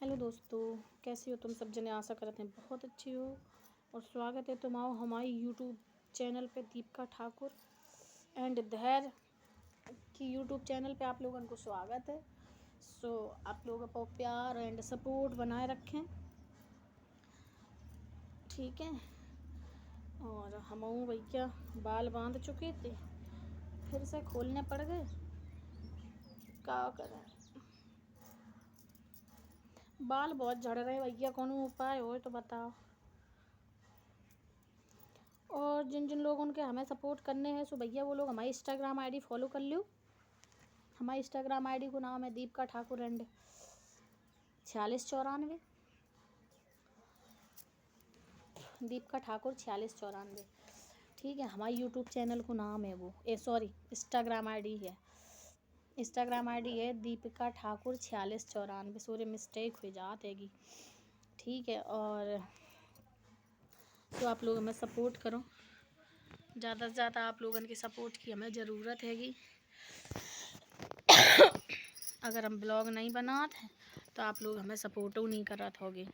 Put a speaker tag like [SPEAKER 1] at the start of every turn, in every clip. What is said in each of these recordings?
[SPEAKER 1] Hello दोस्तों, कैसी हो तुम सब जने। आशा करते हैं बहुत अच्छी हो और स्वागत है तुम्हारा हमारे यूट्यूब चैनल पे दीपिका ठाकुर एंड धैर्य की यूट्यूब चैनल पे आप लोगों को स्वागत है। आप लोगों को प्यार एंड सपोर्ट बनाए रखें, ठीक है। और हम भैया बाल बांध चुके थे, फिर से खोलने पड़ गए, क्या करें। बाल बहुत झड़ रहे भैया, कौन उपाय हो तो बताओ। और जिन जिन लोगों के हमें सपोर्ट करने हैं सो भैया वो लोग हमारी इंस्टाग्राम आईडी फॉलो कर लो। हमारी इंस्टाग्राम आईडी को नाम है दीपिका ठाकुर एंड 4694, दीपिका ठाकुर 4694, ठीक है। हमारी यूट्यूब चैनल को नाम है वो इंस्टाग्राम आईडी है, इंस्टाग्राम आईडी है दीपिका ठाकुर 4694। सॉरी मिस्टेक हो जात हैगी, ठीक है। और तो आप लोग हमें सपोर्ट करो, ज़्यादा से ज़्यादा आप लोगों की सपोर्ट की हमें ज़रूरत हैगी। अगर हम ब्लॉग नहीं बनाते तो आप लोग हमें सपोर्ट नहीं करत होगे।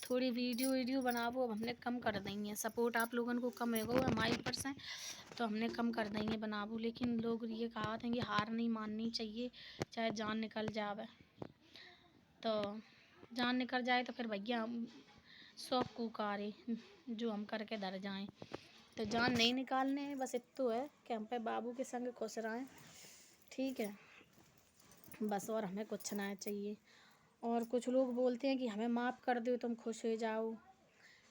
[SPEAKER 1] थोड़ी वीडियो बनाओ, अब हमने कम कर देंगे, सपोर्ट आप लोगों को कम होगा हमारे ऊपर से, तो हमने कम कर देंगे बनाबो। लेकिन लोग ये कहा थे कि हार नहीं माननी चाहिए, चाहे जान निकल जावे। तो जान निकल जाए तो फिर भैया हम शौक कुकारे जो हम करके डर जाएं, तो जान नहीं निकालने है। बस इतना है कि हम पे बाबू के संग खुश रहें, ठीक है बस। और हमें कुछ ना चाहिए। और कुछ लोग बोलते हैं कि हमें माफ़ कर दो, तुम खुश हो जाओ,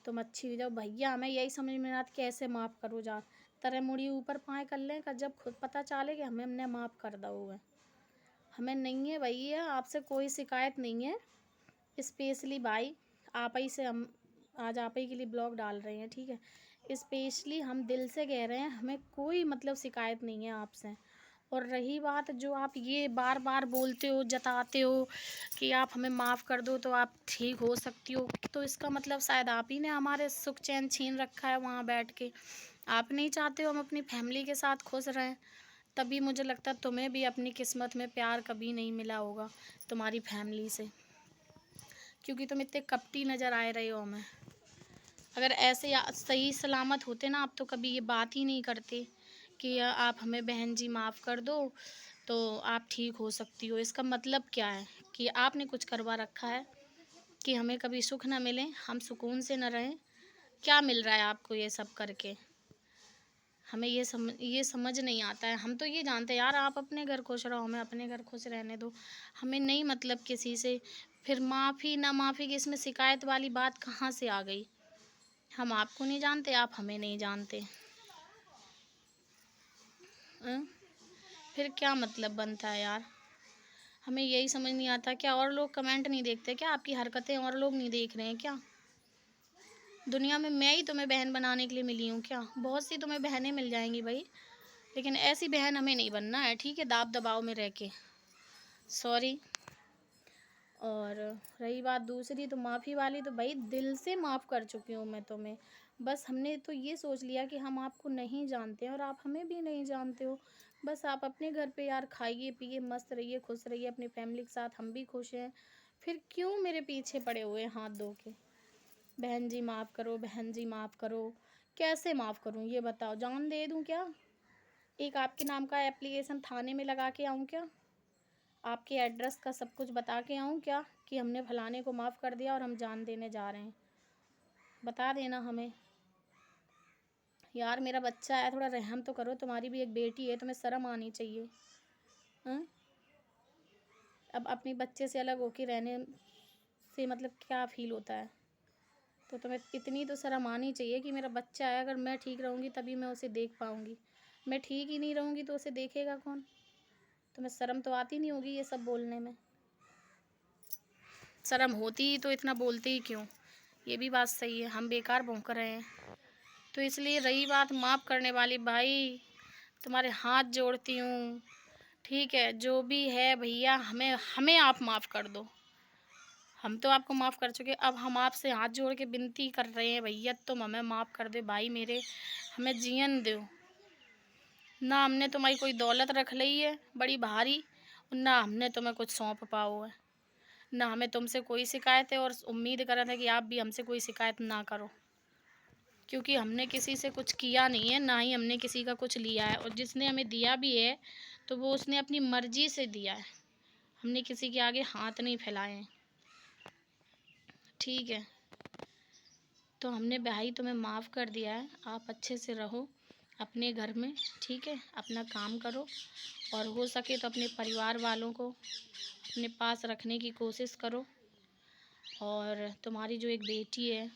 [SPEAKER 1] तुम अच्छी हो जाओ। भैया हमें यही समझ में आता कैसे माफ़ करो जा, तरह मुड़ी ऊपर पाए कर लें का, जब खुद पता चले कि हमने माफ़ कर दो है। हमें नहीं है भैया आपसे कोई शिकायत नहीं है, स्पेशली भाई आप ही से हम आज आप ही के लिए ब्लॉग डाल रहे हैं, ठीक है। स्पेशली हम दिल से कह रहे हैं, हमें कोई मतलब शिकायत नहीं है आपसे। और रही बात जो आप ये बार बार बोलते हो, जताते हो कि आप हमें माफ़ कर दो तो आप ठीक हो सकती हो, तो इसका मतलब शायद आप ही ने हमारे सुख चैन छीन रखा है वहाँ बैठ के। आप नहीं चाहते हो हम अपनी फैमिली के साथ खुश रहें, तभी मुझे लगता है तुम्हें भी अपनी किस्मत में प्यार कभी नहीं मिला होगा तुम्हारी फैमिली से, क्योंकि तुम इतने कपटी नज़र आ रहे हो हमें। अगर ऐसे सही सलामत होते ना, आप तो कभी ये बात ही नहीं करते कि आप हमें बहन जी माफ़ कर दो तो आप ठीक हो सकती हो। इसका मतलब क्या है कि आपने कुछ करवा रखा है कि हमें कभी सुख ना मिले, हम सुकून से न रहें। क्या मिल रहा है आपको ये सब करके, हमें ये समझ नहीं आता है। हम तो ये जानते हैं यार आप अपने घर खुश रहो, हमें अपने घर खुश रहने दो, हमें नहीं मतलब किसी से। फिर माफ़ी ना माफ़ी की इसमें शिकायत वाली बात कहाँ से आ गई। हम आपको नहीं जानते, आप हमें नहीं जानते, फिर क्या मतलब बनता है यार। हमें यही समझ नहीं आता, क्या और लोग कमेंट नहीं देखते क्या, आपकी हरकतें और लोग नहीं देख रहे हैं क्या। दुनिया में मैं ही तुम्हें बहन बनाने के लिए मिली हूँ क्या, बहुत सी तुम्हें बहनें मिल जाएंगी भाई, लेकिन ऐसी बहन हमें नहीं बनना है, ठीक है, दाब दबाव में रह के। सॉरी। और रही बात दूसरी तो माफ़ी वाली, तो भाई दिल से माफ़ कर चुकी हूँ मैं तुम्हें। बस हमने तो ये सोच लिया कि हम आपको नहीं जानते हैं और आप हमें भी नहीं जानते हो। बस आप अपने घर पे यार खाइए पिए मस्त रहिए खुश रहिए अपनी फैमिली के साथ, हम भी खुश हैं। फिर क्यों मेरे पीछे पड़े हुए हैं हाथ धो के, बहन जी माफ़ करो, बहन जी माफ़ करो। कैसे माफ़ करूँ ये बताओ, जान दे दूँ क्या, एक आपके नाम का एप्लीकेशन थाने में लगा के आऊँ क्या, आपके एड्रेस का सब कुछ बता के आऊँ क्या कि हमने फलाने को माफ़ कर दिया और हम जान देने जा रहे हैं, बता देना हमें। यार मेरा बच्चा है, थोड़ा रहम तो करो, तुम्हारी भी एक बेटी है, तुम्हें शर्म आनी चाहिए। हाँ अब अपने बच्चे से अलग होके रहने से मतलब क्या फ़ील होता है, तो तुम्हें इतनी तो शर्म आनी चाहिए कि मेरा बच्चा है, अगर मैं ठीक रहूँगी तभी मैं उसे देख पाऊँगी, मैं ठीक ही नहीं रहूँगी तो उसे देखेगा कौन। तुम्हें शर्म तो आती नहीं होगी ये सब बोलने में, शर्म होती ही तो इतना बोलते ही क्यों। ये भी बात सही है, हम बेकार भौंक रहे हैं। तो इसलिए रही बात माफ़ करने वाली, भाई तुम्हारे हाथ जोड़ती हूँ, ठीक है, जो भी है भैया हमें हमें आप माफ़ कर दो। हम तो आपको माफ़ कर चुके, अब हम आपसे हाथ जोड़ के विनती कर रहे हैं भैया तुम हमें माफ़ कर दो भाई मेरे, हमें जीवन दो ना। हमने तुम्हारी कोई दौलत रख ली है बड़ी भारी, ना हमने तुम्हें कुछ सौंप पाओ है, ना हमें तुमसे कोई शिकायत है, और उम्मीद कर रहे थे कि आप भी हमसे कोई शिकायत ना करो, क्योंकि हमने किसी से कुछ किया नहीं है, ना ही हमने किसी का कुछ लिया है, और जिसने हमें दिया भी है तो वो उसने अपनी मर्जी से दिया है। हमने किसी के आगे हाथ नहीं फैलाए हैं, ठीक है। तो हमने भाई तुम्हें माफ़ कर दिया है, आप अच्छे से रहो अपने घर में, ठीक है। अपना काम करो, और हो सके तो अपने परिवार वालों को अपने पास रखने की कोशिश करो। और तुम्हारी जो एक बेटी है,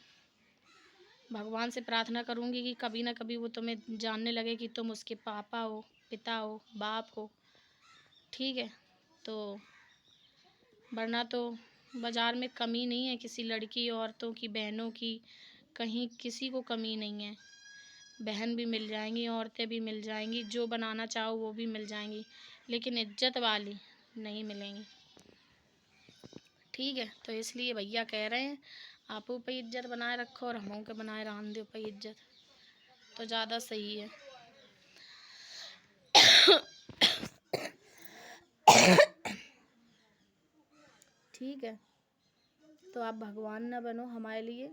[SPEAKER 1] भगवान से प्रार्थना करूँगी कि कभी ना कभी वो तुम्हें जानने लगे कि तुम उसके पापा हो, पिता हो, बाप हो, ठीक है। तो वरना तो बाज़ार में कमी नहीं है किसी लड़की, औरतों की, बहनों की, कहीं किसी को कमी नहीं है। बहन भी मिल जाएंगी, औरतें भी मिल जाएंगी, जो बनाना चाहो वो भी मिल जाएंगी, लेकिन इज्जत वाली नहीं मिलेंगी, ठीक है। तो इसलिए भैया कह रहे हैं आप पे इज्जत बनाए रखो, और हमों के बनाए रहन दो पे इज्जत, तो ज़्यादा सही है। ठीक है। तो आप भगवान ना बनो हमारे लिए,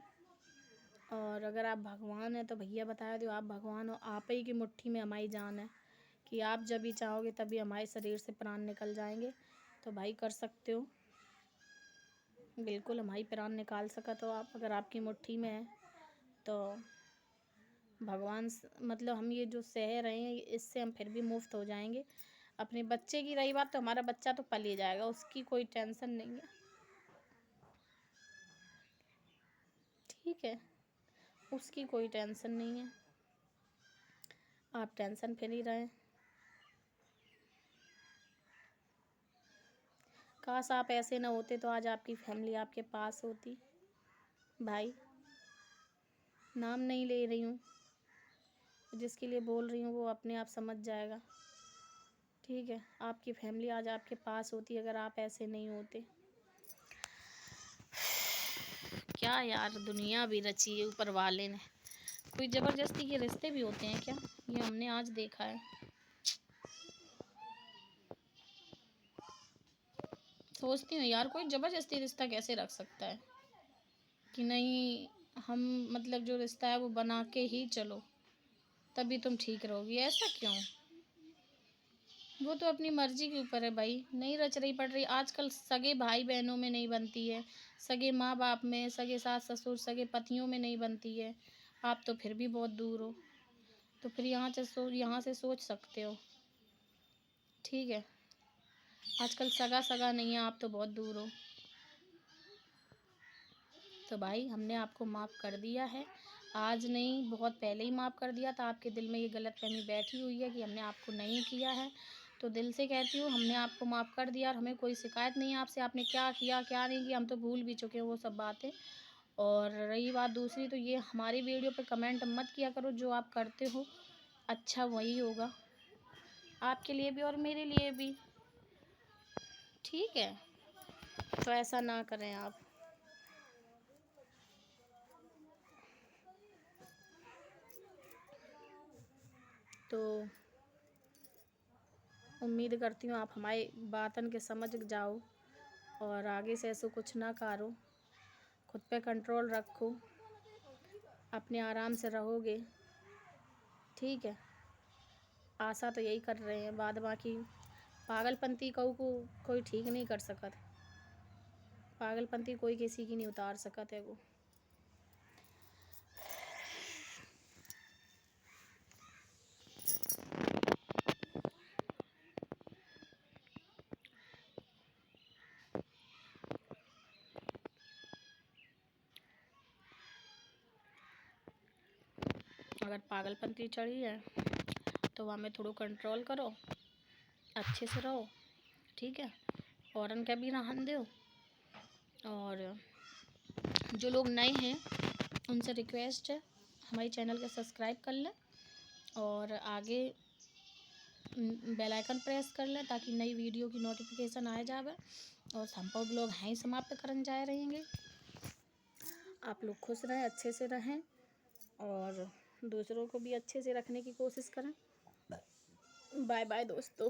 [SPEAKER 1] और अगर आप भगवान हैं तो भैया बताया दो आप भगवान हो, आप ही की मुट्ठी में हमारी जान है, कि आप जब भी चाहोगे तभी हमारे शरीर से प्राण निकल जाएंगे। तो भाई कर सकते हो, बिल्कुल हमारी प्राण निकाल सका तो आप, अगर आपकी मुट्ठी में है तो भगवान मतलब हम ये जो सह रहे हैं इससे हम फिर भी मुक्त हो जाएंगे। अपने बच्चे की रही बात, तो हमारा बच्चा तो पल ही जाएगा, उसकी कोई टेंशन नहीं है, ठीक है। उसकी कोई टेंशन नहीं है, आप टेंशन फ्री रहें। काश आप ऐसे ना होते तो आज आपकी फैमिली आपके पास होती। भाई नाम नहीं ले रही हूँ, जिसके लिए बोल रही हूँ वो अपने आप समझ जाएगा, ठीक है। आपकी फैमिली आज आपके पास होती अगर आप ऐसे नहीं होते। क्या यार दुनिया भी रची है ऊपर वाले ने। कोई ज़बरदस्ती के रिश्ते भी होते हैं क्या, ये हमने आज देखा है। सोचती हूँ यार कोई ज़बरदस्ती रिश्ता कैसे रख सकता है, कि नहीं हम मतलब जो रिश्ता है वो बना के ही चलो तभी तुम ठीक रहोगी, ऐसा क्यों। वो तो अपनी मर्जी के ऊपर है भाई, नहीं रच रही पड़ रही। आजकल सगे भाई बहनों में नहीं बनती है, सगे माँ बाप में, सगे सास ससुर, सगे पतियों में नहीं बनती है। आप तो फिर भी बहुत दूर हो, तो फिर यहाँ से सोच सकते हो, ठीक है। आजकल सगा सगा नहीं है, आप तो बहुत दूर हो। तो भाई हमने आपको माफ़ कर दिया है, आज नहीं बहुत पहले ही माफ़ कर दिया था। आपके दिल में ये गलतफहमी बैठी हुई है कि हमने आपको नहीं किया है, तो दिल से कहती हूँ हमने आपको माफ़ कर दिया, और हमें कोई शिकायत नहीं है आपसे, आपने क्या किया क्या नहीं किया हम तो भूल भी चुके हैं वो सब बातें। और रही बात दूसरी, तो ये हमारी वीडियो पे कमेंट मत किया करो, जो आप करते हो अच्छा वही होगा आपके लिए भी और मेरे लिए भी, ठीक है। तो ऐसा ना करें आप। तो उम्मीद करती हूँ आप हमारी बातन के समझ जाओ, और आगे से ऐसा कुछ ना करो, खुद पे कंट्रोल रखो, अपने आराम से रहोगे, ठीक है। आशा तो यही कर रहे हैं, बाद बाकी पागलपंती को कोई ठीक नहीं कर सकत, पागलपंती कोई किसी की नहीं उतार सकत है वो। अगर पागलपंती चढ़ी है तो वहाँ में थोड़ा कंट्रोल करो, अच्छे से रहो, ठीक है। औरन का भी रहन दो, और जो लोग नए हैं उनसे रिक्वेस्ट है हमारे चैनल को सब्सक्राइब कर लें, और आगे बेल आइकन प्रेस कर लें ताकि नई वीडियो की नोटिफिकेशन आ जाए। और संभव लोग हैं ही समाप्त करने जा रहेंगे। आप लोग खुश रहें, अच्छे से रहें, और दूसरों को भी अच्छे से रखने की कोशिश करें। बाय बाय दोस्तों।